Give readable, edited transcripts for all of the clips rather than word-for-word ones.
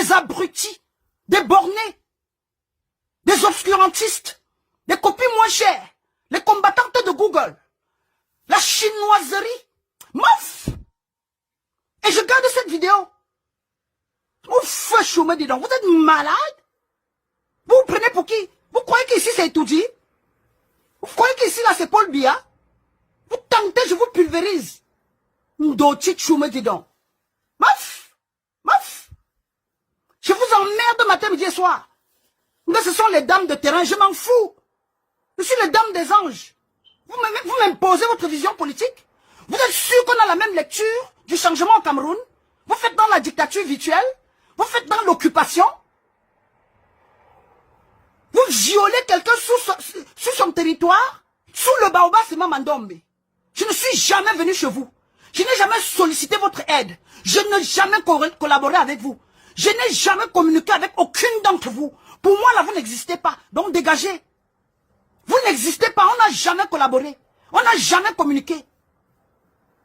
des abrutis, des bornés, des obscurantistes, des copies moins chères, les combattantes de Google, la chinoiserie, mouf. Et je garde cette vidéo. Ouf, chômé, dis donc, vous êtes malade? Vous vous prenez pour qui? Vous croyez qu'ici c'est étudié? Vous croyez qu'ici là c'est Paul Biya? Vous tentez, je vous pulvérise. Ndoti chômé, dis donc. Mouf, mouf. Je vous emmerde matin, midi et soir. Mais ce sont les dames de terrain, je m'en fous. Je suis les dames des anges. Vous m'imposez votre vision politique? Vous êtes sûr qu'on a la même lecture du changement au Cameroun? Vous faites dans la dictature virtuelle? Vous faites dans l'occupation? Vous violez quelqu'un sous son territoire? Sous le baobab, c'est Mamandombe. Je ne suis jamais venu chez vous. Je n'ai jamais sollicité votre aide. Je n'ai jamais collaboré avec vous. Je n'ai jamais communiqué avec aucune d'entre vous. Pour moi, là, vous n'existez pas. Donc, dégagez. Vous n'existez pas. On n'a jamais collaboré. On n'a jamais communiqué.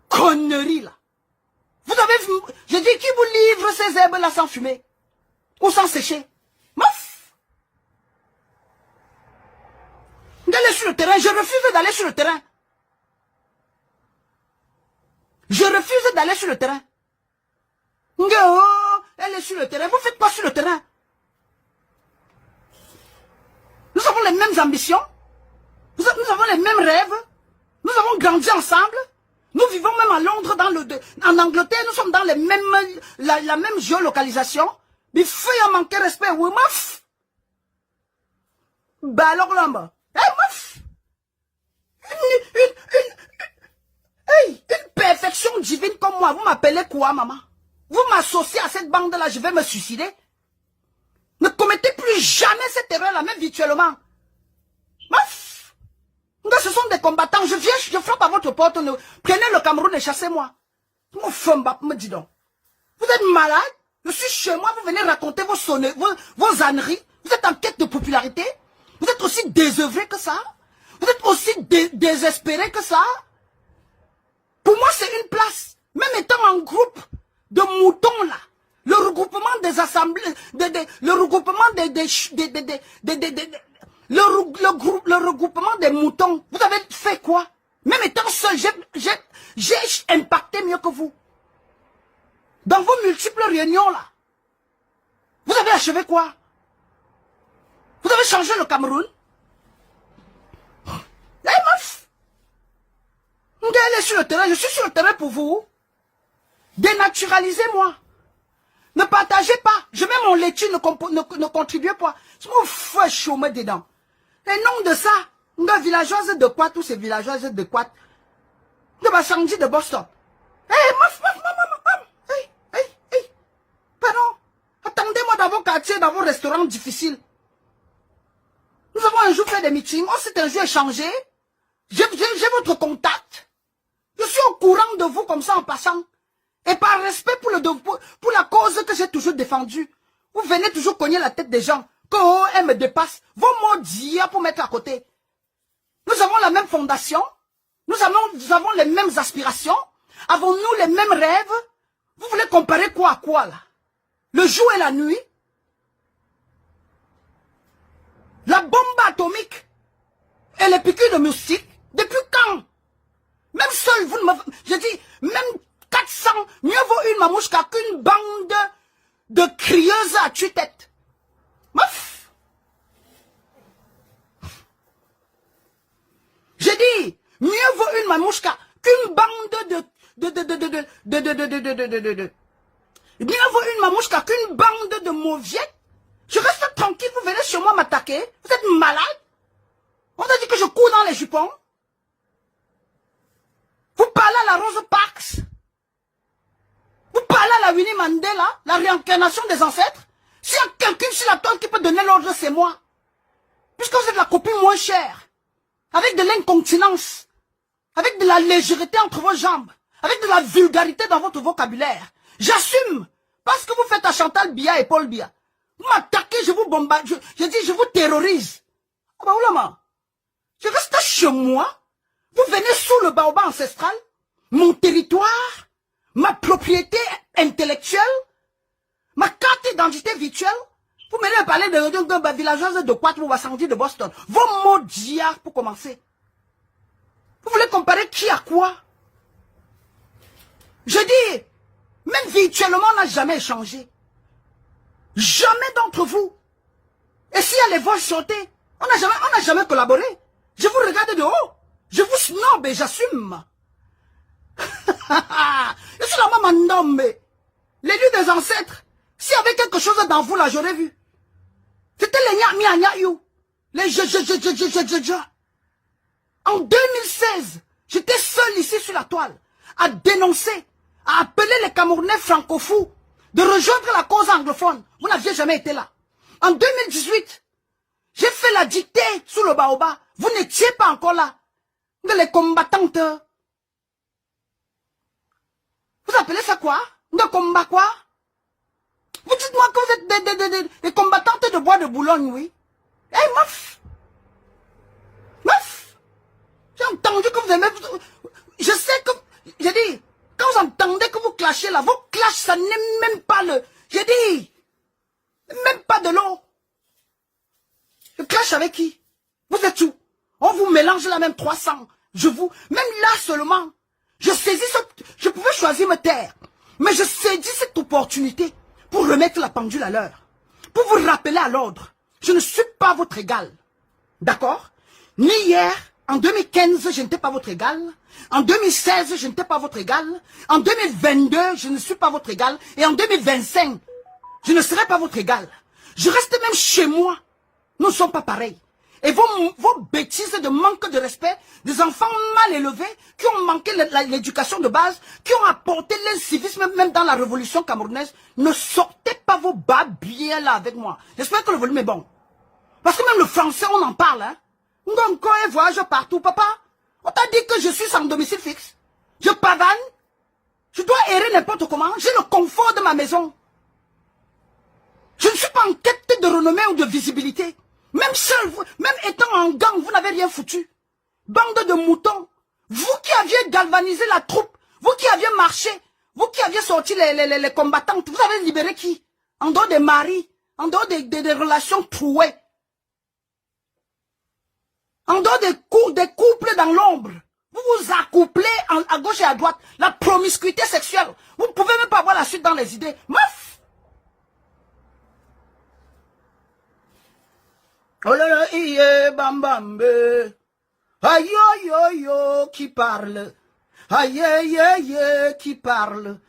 Connerie, là. Vous avez vu, je dis qui vous livre ces herbes-là sans fumer? Ou sans sécher? Mouf! D'aller sur le terrain. Je refuse d'aller sur le terrain. Je refuse d'aller sur le terrain. Elle est sur le terrain. Vous faites quoi sur le terrain? Nous avons les mêmes ambitions. Nous avons les mêmes rêves. Nous avons grandi ensemble. Nous vivons même à Londres, en Angleterre. Nous sommes dans les mêmes, la même géolocalisation. Mais feu a manqué respect. Oui, meuf. Bah alors là, meuf. Une perfection divine comme moi. Vous m'appelez quoi, maman? Vous m'associez à cette bande-là, je vais me suicider. Ne commettez plus jamais cette erreur-là, même virtuellement. Meuf! Ce sont des combattants. Je viens, je frappe à votre porte. Prenez le Cameroun et chassez-moi. Mon femme me dit donc. Vous êtes malade? Je suis chez moi, vous venez raconter vos âneries. Vous êtes en quête de popularité. Vous êtes aussi désœuvré que ça. Vous êtes aussi désespéré que ça. Pour moi, c'est une place. Même étant en groupe de moutons là, le regroupement des assemblées, le regroupement le regroupement des moutons. Vous avez fait quoi? Même étant seul, j'ai impacté mieux que vous. Dans vos multiples réunions là, vous avez achevé quoi? Vous avez changé le Cameroun? Eh meuf! Elle est sur le terrain, je suis sur le terrain pour vous. Dénaturalisez-moi. Ne partagez pas. Je mets mon laitue, ne contribuez pas. Je me fous chômer dedans. Et non de ça, une villageoise de quoi, tous ces villageoises de quoi? De Bassangji de Boston. Pardon. Attendez-moi dans vos quartiers, dans vos restaurants difficiles. Nous avons un jour fait des meetings, on s'est un jour échangé. J'ai votre contact. Je suis au courant de vous comme ça en passant. Et par respect pour la cause que j'ai toujours défendue. Vous venez toujours cogner la tête des gens. Que elle me dépasse. Vos mots d'hier pour mettre à côté. Nous avons la même fondation. Nous avons les mêmes aspirations. Avons-nous les mêmes rêves? Vous voulez comparer quoi à quoi là? Le jour et la nuit? La bombe atomique et les piqûres de moustique? Depuis quand? Même seul, vous ne me... Je dis, même 400, mieux vaut une mamouchka qu'une bande de crieuses à tue-tête. Meuf! J'ai dit, mieux vaut une mamouchka qu'une bande mieux vaut une mamouchka qu'une bande de mauviettes. Je reste tranquille, vous venez chez moi m'attaquer. Vous êtes malade? On a dit que je cours dans les jupons. Vous parlez à la Rose Parks. Vous parlez à la Winnie Mandela, la réincarnation des ancêtres. S'il y a quelqu'un sur la toile qui peut donner l'ordre, c'est moi. Puisque vous êtes la copie moins chère. Avec de l'incontinence. Avec de la légèreté entre vos jambes. Avec de la vulgarité dans votre vocabulaire. J'assume. Parce que vous faites à Chantal Biya et Paul Biya. Vous m'attaquez, je vous bombarde. Je dis, je vous terrorise. Ah bah oulama. Je reste chez moi. Vous venez sous le baobab ancestral. Mon territoire. Ma propriété intellectuelle. Ma carte d'identité virtuelle, vous venez me parler de villageoise de Quat ou Wassangi de Boston. Vos mots d'hier pour commencer. Vous voulez comparer qui à quoi? Je dis, même virtuellement, on n'a jamais échangé. Jamais d'entre vous. Et s'il y a les voix chantées, on n'a jamais collaboré. Je vous regarde de haut. Je vous snob et j'assume. Je suis la maman d'homme. L'élu des ancêtres. S'il y avait quelque chose dans vous là, j'aurais vu. C'était les nya-nya-nya-you. Les je. En 2016, j'étais seul ici sur la toile à dénoncer, à appeler les Camerounais francophones de rejoindre la cause anglophone. Vous n'aviez jamais été là. En 2018, j'ai fait la dictée sous le baobab. Vous n'étiez pas encore là. Les combattantes. Vous appelez ça quoi? De combat quoi? Vous dites-moi que vous êtes des combattantes de bois de Boulogne, oui. Eh, meuf! Meuf! J'ai entendu que vous aimez... Je sais que... J'ai dit, quand vous entendez que vous clashez là, vos clashs, ça n'est même pas le... J'ai dit, même pas de l'eau. Je clash avec qui? Vous êtes où? On vous mélange là même 300. Je vous... Même là seulement, je saisis ce... Je pouvais choisir me taire. Mais je saisis cette opportunité pour remettre la pendule à l'heure. Pour vous rappeler à l'ordre. Je ne suis pas votre égal. D'accord? Ni hier, en 2015, je n'étais pas votre égal. En 2016, je n'étais pas votre égal. En 2022, je ne suis pas votre égal. Et en 2025, je ne serai pas votre égal. Je reste même chez moi. Nous ne sommes pas pareils. Et vos bêtises de manque de respect, des enfants mal élevés, qui ont manqué l'éducation de base, qui ont apporté l'incivisme même dans la révolution camerounaise, ne sortez pas vos babiers là avec moi. J'espère que le volume est bon. Parce que même le français, on en parle. Hein. Ngonko et voyage partout, papa. On t'a dit que je suis sans domicile fixe. Je pavane. Je dois errer n'importe comment. J'ai le confort de ma maison. Je ne suis pas en quête de renommée ou de visibilité. Même seul, même étant en gang, vous n'avez rien foutu. Bande de moutons. Vous qui aviez galvanisé la troupe, vous qui aviez marché, vous qui aviez sorti les combattantes, vous avez libéré qui? En dehors des maris, en dehors des relations trouées. En dehors des couples dans l'ombre. Vous vous accouplez à gauche et à droite. La promiscuité sexuelle. Vous ne pouvez même pas avoir la suite dans les idées. Meuf! Oh là là, iye, bam bam, aïe aïe aïe, qui parle, aïe aïe aïe, qui parle,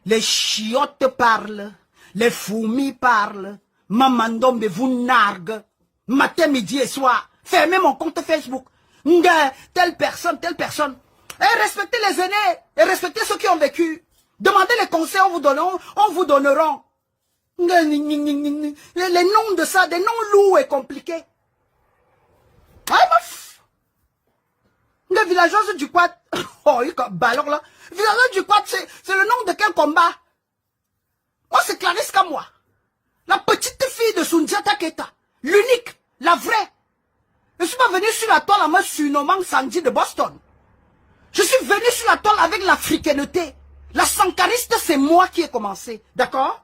les chiottes parlent, les fourmis parlent, Mamandombe vous nargue, matin, midi et soir, fermez mon compte Facebook, telle personne, et respectez les aînés, et respectez ceux qui ont vécu, demandez les conseils, on vous donneront. Les noms de ça, des noms lourds et compliqués. Ouais, meuf. Les villageoises du Quad. Oh, alors là. Villageoises du Quad, c'est le nom de quel combat? Moi, c'est Clarisse Kamoa. La petite fille de Sundiata Keita. L'unique, la vraie. Je ne suis pas venu sur la toile en me surnommant Sandy de Boston. Je suis venu sur la toile avec l'africainité. La sankariste, c'est moi qui ai commencé. D'accord?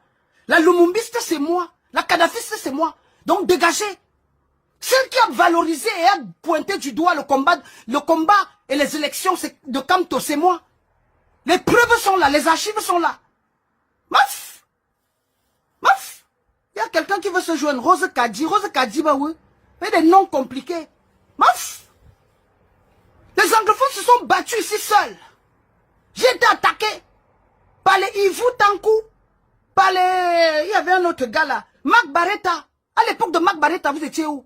La lumumbiste, c'est moi. La kadhafiste, c'est moi. Donc, dégagez. Celle qui a valorisé et a pointé du doigt le combat et les élections de Kamto, c'est moi. Les preuves sont là, les archives sont là. Meuf! Meuf! Il y a quelqu'un qui veut se joindre. Rose Kadi, bah oui. Mais des noms compliqués. Meuf! Les anglophones se sont battus ici seuls. J'ai été attaqué par les Ivu Tankou. Il y avait un autre gars là, Marc Barretta. À l'époque de Marc Barretta, vous étiez où?